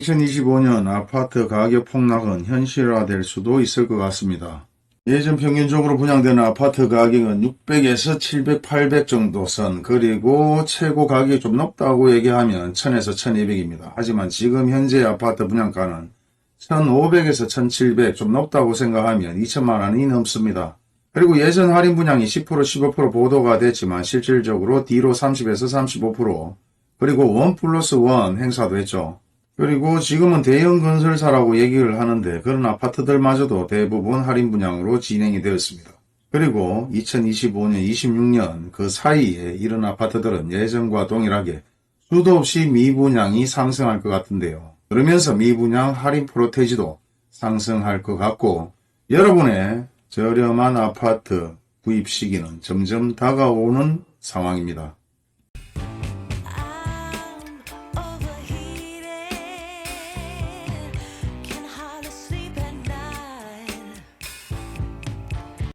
2025년 아파트 가격 폭락은 현실화될 수도 있을 것 같습니다. 예전 평균적으로 분양되는 아파트 가격은 600에서 700, 800 정도 선, 그리고 최고 가격이 좀 높다고 얘기하면 1000에서 1200입니다. 하지만 지금 현재 아파트 분양가는 1500에서 1700, 좀 높다고 생각하면 2000만 원이 넘습니다. 그리고 예전 할인 분양이 10%, 15% 보도가 됐지만 실질적으로 뒤로 30에서 35%, 그리고 1+1 행사도 했죠. 그리고 지금은 대형 건설사라고 얘기를 하는데 그런 아파트들마저도 대부분 할인 분양으로 진행이 되었습니다. 그리고 2025년, 26년 그 사이에 이런 아파트들은 예전과 동일하게 수도 없이 미분양이 상승할 것 같은데요. 그러면서 미분양 할인 프로테지도 상승할 것 같고 여러분의 저렴한 아파트 구입 시기는 점점 다가오는 상황입니다.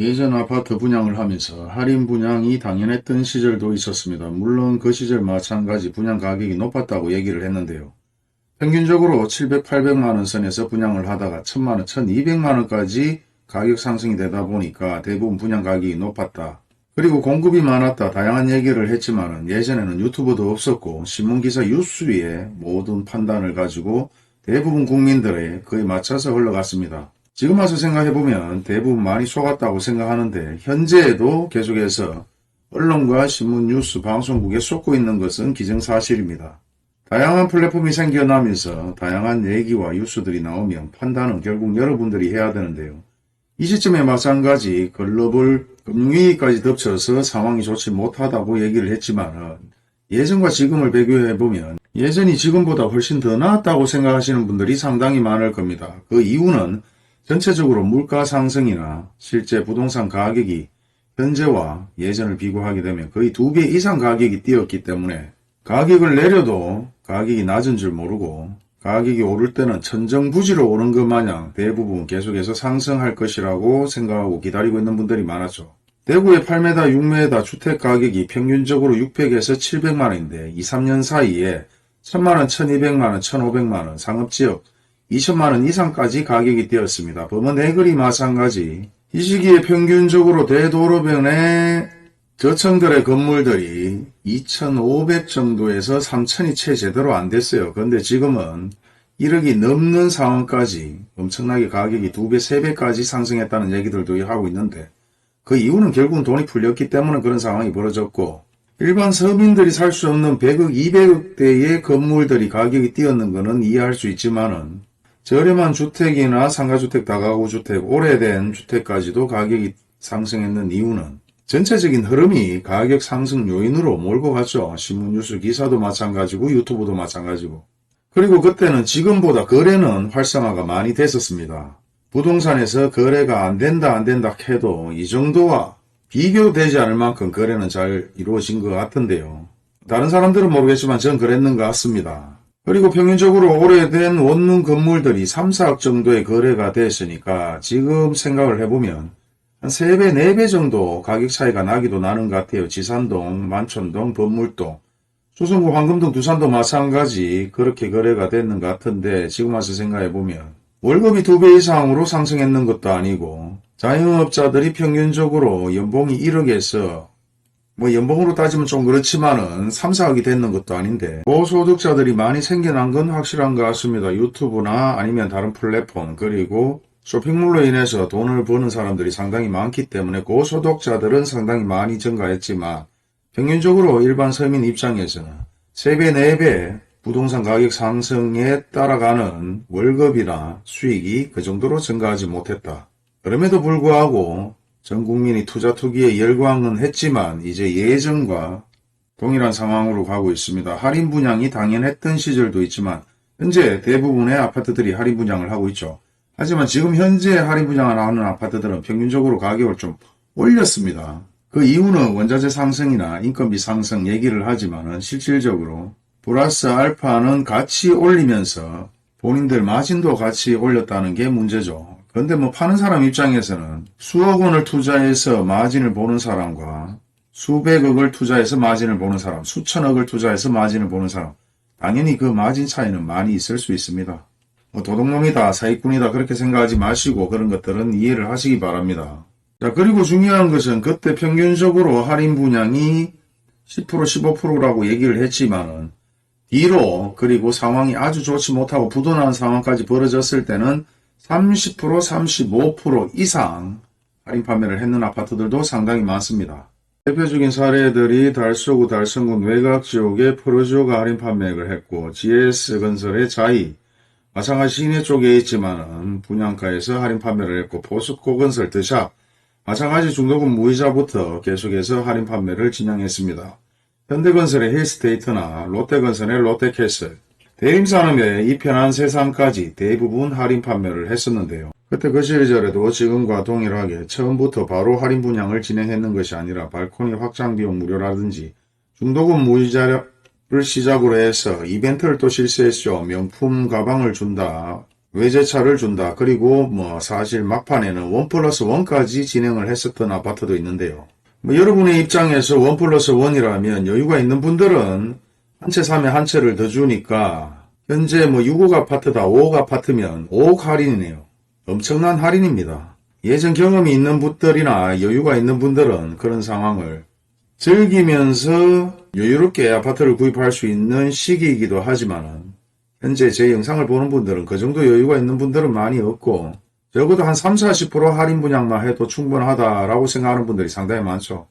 예전 아파트 분양을 하면서 할인 분양이 당연했던 시절도 있었습니다. 물론 그 시절 마찬가지 분양 가격이 높았다고 얘기를 했는데요. 평균적으로 700, 800만원 선에서 분양을 하다가 1000만원, 1200만원까지 가격 상승이 되다 보니까 대부분 분양 가격이 높았다. 그리고 공급이 많았다. 다양한 얘기를 했지만 예전에는 유튜브도 없었고 신문기사 뉴스의 모든 판단을 가지고 대부분 국민들의 그에 맞춰서 흘러갔습니다. 지금 와서 생각해보면 대부분 많이 속았다고 생각하는데 현재에도 계속해서 언론과 신문, 뉴스, 방송국에 쏟고 있는 것은 기정사실입니다. 다양한 플랫폼이 생겨나면서 다양한 얘기와 뉴스들이 나오면 판단은 결국 여러분들이 해야 되는데요. 이 시점에 마찬가지 글로벌 금융위기까지 덮쳐서 상황이 좋지 못하다고 얘기를 했지만 예전과 지금을 비교해보면 예전이 지금보다 훨씬 더 나았다고 생각하시는 분들이 상당히 많을 겁니다. 그 이유는 전체적으로 물가 상승이나 실제 부동산 가격이 현재와 예전을 비교하게 되면 거의 2배 이상 가격이 뛰었기 때문에 가격을 내려도 가격이 낮은 줄 모르고 가격이 오를 때는 천정부지로 오른 것 마냥 대부분 계속해서 상승할 것이라고 생각하고 기다리고 있는 분들이 많았죠. 대구의 8m, 6m 주택 가격이 평균적으로 600에서 700만원인데 2, 3년 사이에 1000만원, 1200만원, 1500만원 상업지역 20만원 이상까지 가격이 뛰었습니다. 범원 내거리 마찬가지. 이 시기에 평균적으로 대도로변의 저층들의 건물들이 2,500 정도에서 3,000이 채 제대로 안 됐어요. 그런데 지금은 1억이 넘는 상황까지 엄청나게 가격이 2배, 3배까지 상승했다는 얘기들도 하고 있는데 그 이유는 결국은 돈이 풀렸기 때문에 그런 상황이 벌어졌고 일반 서민들이 살 수 없는 100억, 200억대의 건물들이 가격이 뛰었는 것은 이해할 수 있지만은 저렴한 주택이나 상가주택, 다가구주택, 오래된 주택까지도 가격이 상승했는 이유는 전체적인 흐름이 가격 상승 요인으로 몰고 갔죠. 신문 뉴스 기사도 마찬가지고 유튜브도 마찬가지고. 그리고 그때는 지금보다 거래는 활성화가 많이 됐었습니다. 부동산에서 거래가 안 된다 해도 이 정도와 비교되지 않을 만큼 거래는 잘 이루어진 것 같은데요. 다른 사람들은 모르겠지만 전 그랬는 것 같습니다. 그리고 평균적으로 오래된 원룸 건물들이 3, 4억 정도의 거래가 됐으니까 지금 생각을 해보면 한 3배, 4배 정도 가격 차이가 나기도 나는 것 같아요. 지산동, 만촌동, 법물동, 수성구, 황금동, 두산도 마찬가지 그렇게 거래가 됐는 것 같은데 지금 와서 생각해보면 월급이 2배 이상으로 상승했는 것도 아니고 자영업자들이 평균적으로 연봉이 1억에서 연봉으로 따지면 좀 그렇지만은 3, 4억이 됐는 것도 아닌데 고소득자들이 많이 생겨난 건 확실한 것 같습니다. 유튜브나 아니면 다른 플랫폼 그리고 쇼핑몰로 인해서 돈을 버는 사람들이 상당히 많기 때문에 고소득자들은 상당히 많이 증가했지만 평균적으로 일반 서민 입장에서는 3배, 4배 부동산 가격 상승에 따라가는 월급이나 수익이 그 정도로 증가하지 못했다. 그럼에도 불구하고 전 국민이 투자 투기에 열광은 했지만 이제 예전과 동일한 상황으로 가고 있습니다. 할인 분양이 당연했던 시절도 있지만 현재 대부분의 아파트들이 할인 분양을 하고 있죠. 하지만 지금 현재 할인 분양을 하는 아파트들은 평균적으로 가격을 좀 올렸습니다. 그 이유는 원자재 상승이나 인건비 상승 얘기를 하지만 실질적으로 플러스 알파는 같이 올리면서 본인들 마진도 같이 올렸다는 게 문제죠. 그런데 파는 사람 입장에서는 수억 원을 투자해서 마진을 보는 사람과 수백억을 투자해서 마진을 보는 사람, 수천억을 투자해서 마진을 보는 사람 당연히 그 마진 차이는 많이 있을 수 있습니다. 도둑놈이다, 사기꾼이다 그렇게 생각하지 마시고 그런 것들은 이해를 하시기 바랍니다. 자, 그리고 중요한 것은 그때 평균적으로 할인 분양이 10% 15%라고 얘기를 했지만은 뒤로 그리고 상황이 아주 좋지 못하고 부도나는 상황까지 벌어졌을 때는 30% 35% 이상 할인 판매를 했는 아파트들도 상당히 많습니다. 대표적인 사례들이 달서구 달성군 외곽지역의 프로지오가 할인 판매를 했고 GS건설의 자이 마찬가지 시내 쪽에 있지만은 분양가에서 할인 판매를 했고 포스코건설 드샵 마찬가지 중도금 무이자부터 계속해서 할인 판매를 진행했습니다. 현대건설의 힐스테이트나 롯데건설의 롯데캐슬, 대림산업의 이 편한 세상까지 대부분 할인 판매를 했었는데요. 그때 그 시절에도 지금과 동일하게 처음부터 바로 할인 분양을 진행했는 것이 아니라 발코니 확장 비용 무료라든지 중도금 무이자를 시작으로 해서 이벤트를 또 실시했죠. 명품 가방을 준다, 외제차를 준다, 그리고 사실 막판에는 1+1까지 진행을 했었던 아파트도 있는데요. 여러분의 입장에서 1+1이라면 여유가 있는 분들은 한 채 사면 한 채를 더 주니까 현재 6억 아파트다 5억 아파트면 5억 할인이네요. 엄청난 할인입니다. 예전 경험이 있는 분들이나 여유가 있는 분들은 그런 상황을 즐기면서 여유롭게 아파트를 구입할 수 있는 시기이기도 하지만 현재 제 영상을 보는 분들은 그 정도 여유가 있는 분들은 많이 없고 적어도 한 30-40% 할인 분양만 해도 충분하다라고 생각하는 분들이 상당히 많죠.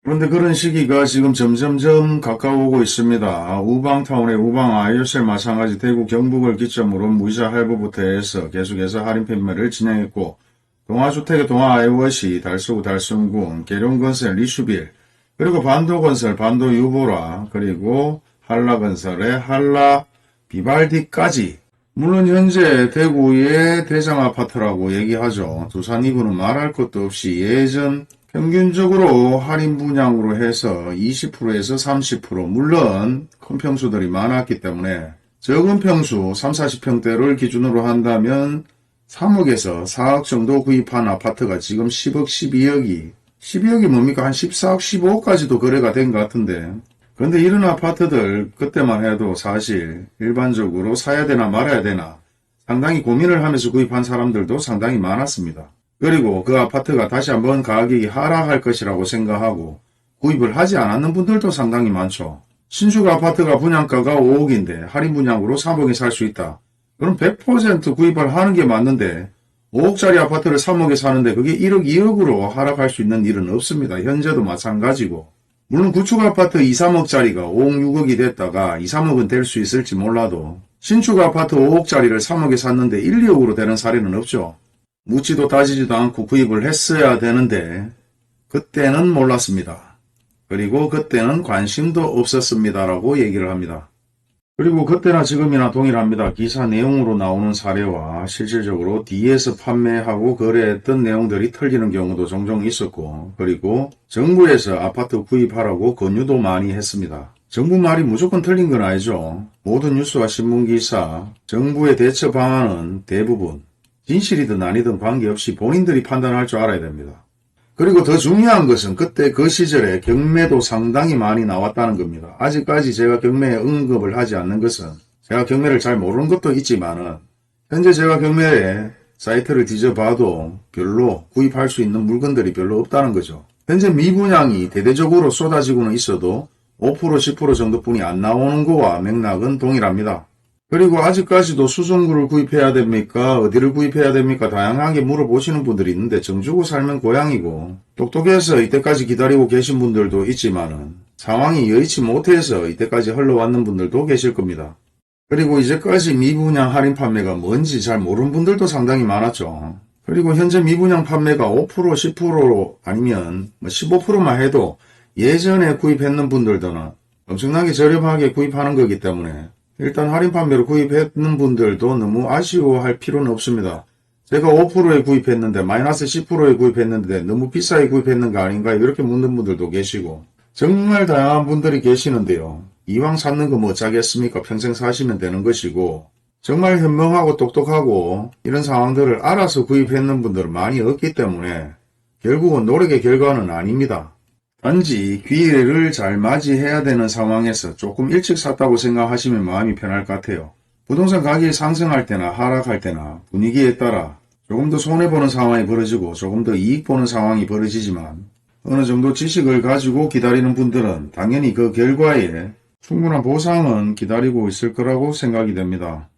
그런데 그런 시기가 지금 점점점 가까워오고 있습니다. 우방타운의 우방 아이오셀 마찬가지 대구 경북을 기점으로 무이자 할부부터 해서 계속해서 할인 판매를 진행했고 동아주택의 동아아이워시, 달서구 달성군, 계룡건설 리슈빌, 그리고 반도건설 반도유보라, 그리고 한라건설의 한라 비발디까지 물론 현재 대구의 대장아파트라고 얘기하죠. 두산 이구는 말할 것도 없이 예전 평균적으로 할인 분양으로 해서 20%에서 30% 물론 큰 평수들이 많았기 때문에 적은 평수 30-40평대를 기준으로 한다면 3억에서 4억 정도 구입한 아파트가 지금 10억 12억이 뭡니까? 한 14억 15억까지도 거래가 된 것 같은데 그런데 이런 아파트들 그때만 해도 사실 일반적으로 사야 되나 말아야 되나 상당히 고민을 하면서 구입한 사람들도 상당히 많았습니다. 그리고 그 아파트가 다시 한번 가격이 하락할 것이라고 생각하고 구입을 하지 않았는 분들도 상당히 많죠. 신축 아파트가 분양가가 5억인데 할인 분양으로 3억에 살 수 있다. 그럼 100% 구입을 하는 게 맞는데 5억짜리 아파트를 3억에 사는데 그게 1억 2억으로 하락할 수 있는 일은 없습니다. 현재도 마찬가지고. 물론 구축 아파트 2, 3억짜리가 5억, 6억이 됐다가 2, 3억은 될 수 있을지 몰라도 신축 아파트 5억짜리를 3억에 샀는데 1, 2억으로 되는 사례는 없죠. 묻지도 따지지도 않고 구입을 했어야 되는데 그때는 몰랐습니다. 그리고 그때는 관심도 없었습니다라고 얘기를 합니다. 그리고 그때나 지금이나 동일합니다. 기사 내용으로 나오는 사례와 실질적으로 뒤에서 판매하고 거래했던 내용들이 틀리는 경우도 종종 있었고 그리고 정부에서 아파트 구입하라고 권유도 많이 했습니다. 정부 말이 무조건 틀린 건 아니죠. 모든 뉴스와 신문기사, 정부의 대처 방안은 대부분 진실이든 아니든 관계없이 본인들이 판단할 줄 알아야 됩니다. 그리고 더 중요한 것은 그때 그 시절에 경매도 상당히 많이 나왔다는 겁니다. 아직까지 제가 경매에 언급을 하지 않는 것은 제가 경매를 잘 모르는 것도 있지만은 현재 제가 경매에 사이트를 뒤져봐도 별로 구입할 수 있는 물건들이 별로 없다는 거죠. 현재 미분양이 대대적으로 쏟아지고는 있어도 5% 10% 정도뿐이 안 나오는 거와 맥락은 동일합니다. 그리고 아직까지도 수성구를 구입해야 됩니까? 어디를 구입해야 됩니까? 다양하게 물어보시는 분들이 있는데 정주고 살면 고향이고 똑똑해서 이때까지 기다리고 계신 분들도 있지만은 상황이 여의치 못해서 이때까지 흘러왔는 분들도 계실 겁니다. 그리고 이제까지 미분양 할인 판매가 뭔지 잘 모르는 분들도 상당히 많았죠. 그리고 현재 미분양 판매가 5% 10% 아니면 15%만 해도 예전에 구입했는 분들도는 엄청나게 저렴하게 구입하는 거기 때문에 일단 할인 판매로 구입했는 분들도 너무 아쉬워할 필요는 없습니다. 제가 5%에 구입했는데 마이너스 10%에 구입했는데 너무 비싸게 구입했는 거 아닌가요? 이렇게 묻는 분들도 계시고 정말 다양한 분들이 계시는데요. 이왕 샀는 거 뭐 어쩌겠습니까? 평생 사시면 되는 것이고 정말 현명하고 똑똑하고 이런 상황들을 알아서 구입했는 분들은 많이 없기 때문에 결국은 노력의 결과는 아닙니다. 단지 기회를 잘 맞이해야 되는 상황에서 조금 일찍 샀다고 생각하시면 마음이 편할 것 같아요. 부동산 가격이 상승할 때나 하락할 때나 분위기에 따라 조금 더 손해보는 상황이 벌어지고 조금 더 이익 보는 상황이 벌어지지만 어느 정도 지식을 가지고 기다리는 분들은 당연히 그 결과에 충분한 보상은 기다리고 있을 거라고 생각이 됩니다.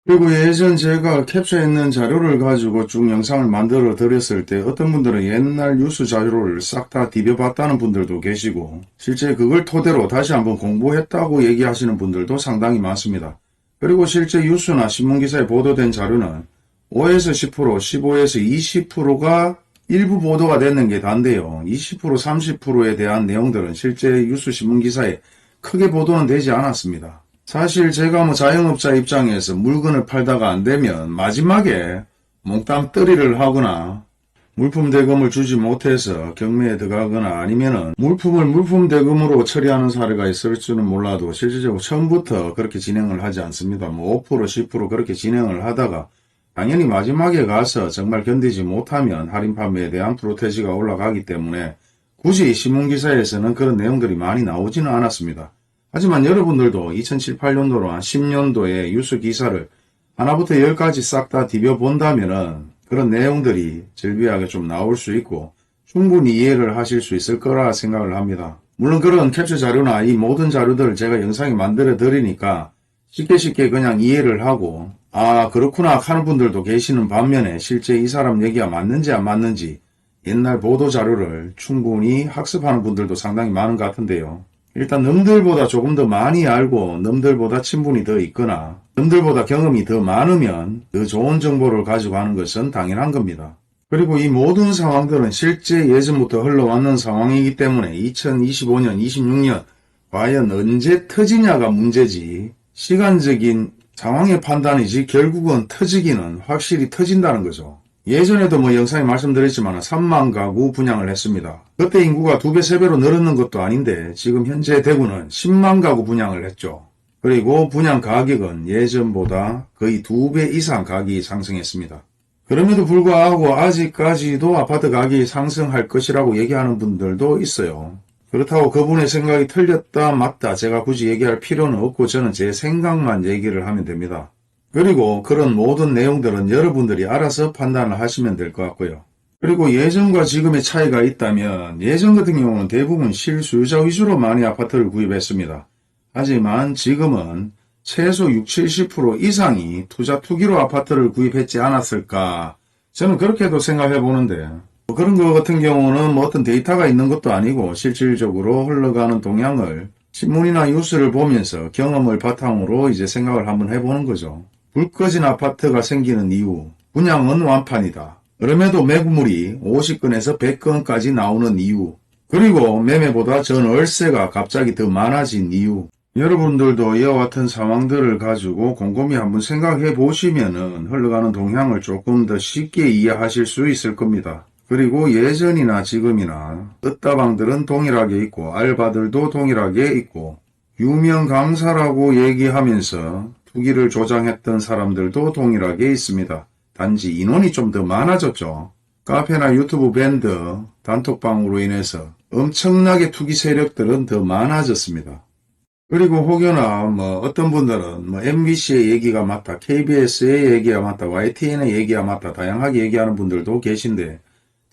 그리고 예전 제가 캡처했는 자료를 가지고 쭉 영상을 만들어 드렸을 때 어떤 분들은 옛날 뉴스 자료를 싹 다 뒤벼봤다는 분들도 계시고 실제 그걸 토대로 다시 한번 공부했다고 얘기하시는 분들도 상당히 많습니다. 그리고 실제 뉴스나 신문기사에 보도된 자료는 5에서 10%, 15에서 20%가 일부 보도가 됐는 게 단데요. 20%, 30%에 대한 내용들은 실제 뉴스 신문기사에 크게 보도는 되지 않았습니다. 사실 제가 자영업자 입장에서 물건을 팔다가 안 되면 마지막에 몽땅 떨이를 하거나 물품 대금을 주지 못해서 경매에 들어가거나 아니면은 물품 대금으로 처리하는 사례가 있을지는 몰라도 실질적으로 처음부터 그렇게 진행을 하지 않습니다. 5%, 10% 그렇게 진행을 하다가 당연히 마지막에 가서 정말 견디지 못하면 할인 판매에 대한 프로테지가 올라가기 때문에 굳이 신문기사에서는 그런 내용들이 많이 나오지는 않았습니다. 하지만 여러분들도 2007, 8년도로 한 10년도에 뉴스 기사를 하나부터 10까지 싹 다 뒤벼본다면은 그런 내용들이 절비하게 좀 나올 수 있고 충분히 이해를 하실 수 있을 거라 생각을 합니다. 물론 그런 캡처 자료나 이 모든 자료들을 제가 영상에 만들어 드리니까 쉽게 그냥 이해를 하고 아 그렇구나 하는 분들도 계시는 반면에 실제 이 사람 얘기가 맞는지 안 맞는지 옛날 보도 자료를 충분히 학습하는 분들도 상당히 많은 것 같은데요. 일단 남들보다 조금 더 많이 알고 남들보다 친분이 더 있거나 남들보다 경험이 더 많으면 더 좋은 정보를 가지고 하는 것은 당연한 겁니다. 그리고 이 모든 상황들은 실제 예전부터 흘러왔는 상황이기 때문에 2025년, 26년 과연 언제 터지냐가 문제지 시간적인 상황의 판단이지 결국은 터지기는 확실히 터진다는 거죠. 예전에도 영상에 말씀드렸지만 3만 가구 분양을 했습니다. 그때 인구가 2배, 3배로 늘었는 것도 아닌데 지금 현재 대구는 10만 가구 분양을 했죠. 그리고 분양 가격은 예전보다 거의 2배 이상 가격이 상승했습니다. 그럼에도 불구하고 아직까지도 아파트 가격이 상승할 것이라고 얘기하는 분들도 있어요. 그렇다고 그분의 생각이 틀렸다 맞다 제가 굳이 얘기할 필요는 없고 저는 제 생각만 얘기를 하면 됩니다. 그리고 그런 모든 내용들은 여러분들이 알아서 판단을 하시면 될 것 같고요. 그리고 예전과 지금의 차이가 있다면 예전 같은 경우는 대부분 실수요자 위주로 많이 아파트를 구입했습니다. 하지만 지금은 최소 60, 70% 이상이 투기로 아파트를 구입했지 않았을까 저는 그렇게도 생각해 보는데 그런 것 같은 경우는 어떤 데이터가 있는 것도 아니고 실질적으로 흘러가는 동향을 신문이나 뉴스를 보면서 경험을 바탕으로 이제 생각을 한번 해보는 거죠. 불 꺼진 아파트가 생기는 이유, 분양은 완판이다. 그럼에도 매물이 50건에서 100건까지 나오는 이유, 그리고 매매보다 전 월세가 갑자기 더 많아진 이유. 여러분들도 이와 같은 상황들을 가지고 곰곰이 한번 생각해 보시면은 흘러가는 동향을 조금 더 쉽게 이해하실 수 있을 겁니다. 그리고 예전이나 지금이나 떴다방들은 동일하게 있고 알바들도 동일하게 있고 유명 강사라고 얘기하면서 투기를 조장했던 사람들도 동일하게 있습니다. 단지 인원이 좀 더 많아졌죠. 카페나 유튜브 밴드, 단톡방으로 인해서 엄청나게 투기 세력들은 더 많아졌습니다. 그리고 혹여나 어떤 분들은 MBC의 얘기가 맞다, KBS의 얘기가 맞다, YTN의 얘기가 맞다 다양하게 얘기하는 분들도 계신데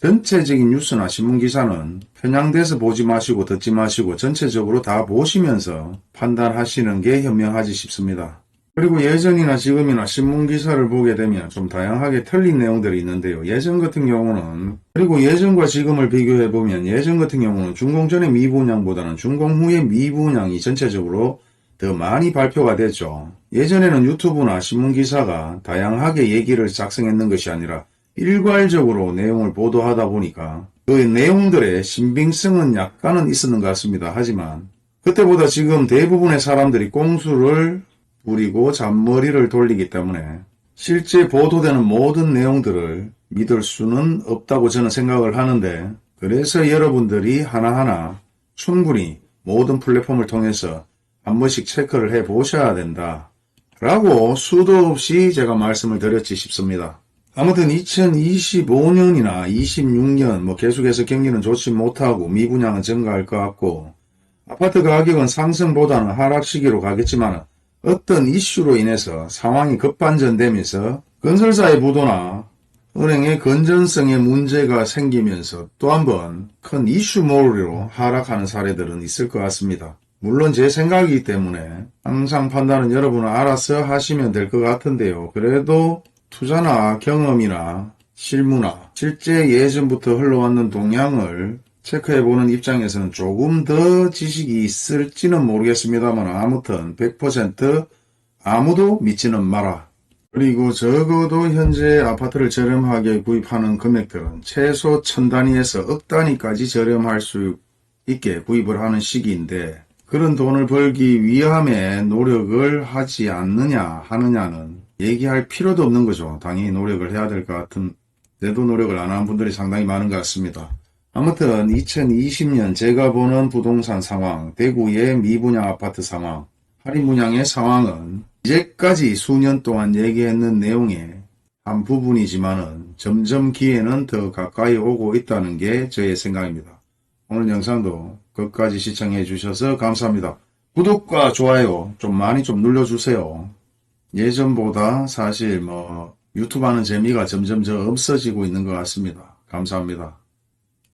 전체적인 뉴스나 신문기사는 편향돼서 보지 마시고 듣지 마시고 전체적으로 다 보시면서 판단하시는 게 현명하지 싶습니다. 그리고 예전이나 지금이나 신문기사를 보게 되면 좀 다양하게 틀린 내용들이 있는데요. 예전 같은 경우는 그리고 예전과 지금을 비교해보면 예전 같은 경우는 준공 전의 미분양보다는 준공 후의 미분양이 전체적으로 더 많이 발표가 됐죠. 예전에는 유튜브나 신문기사가 다양하게 얘기를 작성했는 것이 아니라 일괄적으로 내용을 보도하다 보니까 그 내용들의 신빙성은 약간은 있었는 것 같습니다. 하지만 그때보다 지금 대부분의 사람들이 꼼수를 부리고 잔머리를 돌리기 때문에 실제 보도되는 모든 내용들을 믿을 수는 없다고 저는 생각을 하는데 그래서 여러분들이 하나하나 충분히 모든 플랫폼을 통해서 한 번씩 체크를 해 보셔야 된다 라고 수도 없이 제가 말씀을 드렸지 싶습니다. 아무튼 2025년이나 26년 계속해서 경기는 좋지 못하고 미분양은 증가할 것 같고 아파트 가격은 상승보다는 하락 시기로 가겠지만 어떤 이슈로 인해서 상황이 급반전되면서 건설사의 부도나 은행의 건전성에 문제가 생기면서 또 한 번 큰 이슈몰이로 하락하는 사례들은 있을 것 같습니다. 물론 제 생각이기 때문에 항상 판단은 여러분은 알아서 하시면 될 것 같은데요. 그래도 투자나 경험이나 실무나 실제 예전부터 흘러왔는 동향을 체크해보는 입장에서는 조금 더 지식이 있을지는 모르겠습니다만 아무튼 100% 아무도 믿지는 마라. 그리고 적어도 현재 아파트를 저렴하게 구입하는 금액들은 최소 1000단위에서 억 단위까지 저렴할 수 있게 구입을 하는 시기인데 그런 돈을 벌기 위함에 노력을 하지 않느냐 하느냐는 얘기할 필요도 없는 거죠. 당연히 노력을 해야 될 것 같은데도 노력을 안 하는 분들이 상당히 많은 것 같습니다. 아무튼 2020년 제가 보는 부동산 상황, 대구의 미분양 아파트 상황, 할인 분양의 상황은 이제까지 수년 동안 얘기했는 내용의 한 부분이지만은 점점 기회는 더 가까이 오고 있다는 게 저의 생각입니다. 오늘 영상도 끝까지 시청해 주셔서 감사합니다. 구독과 좋아요 좀 많이 눌러주세요. 예전보다 사실 유튜브 하는 재미가 점점 없어지고 있는 것 같습니다. 감사합니다.